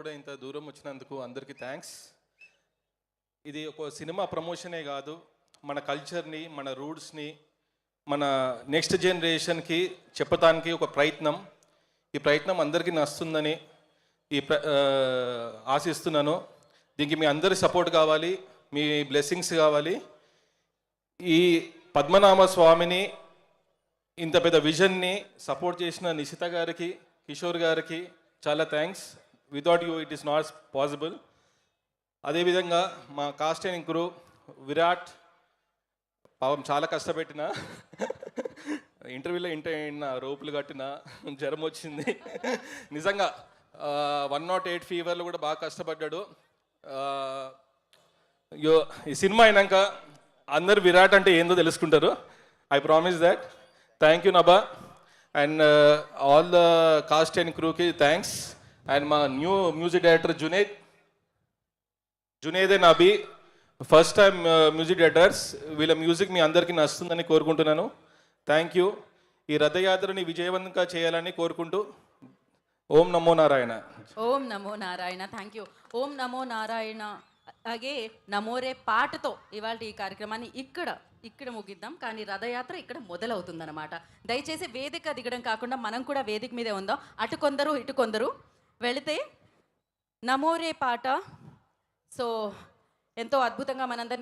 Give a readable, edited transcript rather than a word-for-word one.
కూడా ఇంత దూరం వచ్చినందుకు అందరికీ థ్యాంక్స్. ఇది ఒక సినిమా ప్రమోషనే కాదు, మన కల్చర్ని, మన రూట్స్ని, మన నెక్స్ట్ జనరేషన్కి చెప్పటానికి ఒక ప్రయత్నం. ఈ ప్రయత్నం అందరికీ నచ్చుతుందని ఆశిస్తున్నాను. దీనికి మీ అందరి సపోర్ట్ కావాలి, మీ బ్లెస్సింగ్స్ కావాలి. ఈ పద్మనాభ స్వామిని ఇంత పెద్ద విజన్ని సపోర్ట్ చేసిన నిశిత గారికి, కిషోర్ గారికి చాలా thanks. Without you it is not possible. అదేవిధంగా మా కాస్ట్ అండ్ క్రూ విరాట్ పాపం చాలా కష్టపెట్టిన ఇంటర్వ్యూలో రోపులు కట్టిన జ్వరం వచ్చింది నిజంగా 108 ఫీవర్లో కూడా బాగా కష్టపడ్డాడు. ఈ సినిమా అయినాక అందరు విరాట్ అంటే ఏందో తెలుసుకుంటారు. I promise that. Thank you Nabha and all the cast and క్రూకి థ్యాంక్స్. అండ్ మా new music director Juned and Abhi, first time music directors. వీళ్ళ మ్యూజిక్ మీ అందరికీ నచ్చుతుందని కోరుకుంటున్నాను. Thank you. ఈ రథయాత్రని విజయవంతంగా చేయాలని కోరుకుంటూ ఓం నమో నారాయణ. ఓం నమో నారాయణ. Thank you. ఓం నమో నారాయణ. అలాగే నమోరే పాటతో ఇవాళ ఈ కార్యక్రమాన్ని ఇక్కడ ముగిద్దాం. కానీ రథయాత్ర ఇక్కడ మొదలవుతుందన్నమాట. దయచేసి వేదిక దిగడం కాకుండా మనం కూడా వేదిక మీదే ఉందాం. అటు కొందరు ఇటు కొందరు వెళితే నమోరే పాట సో ఎంతో అద్భుతంగా మనందరినీ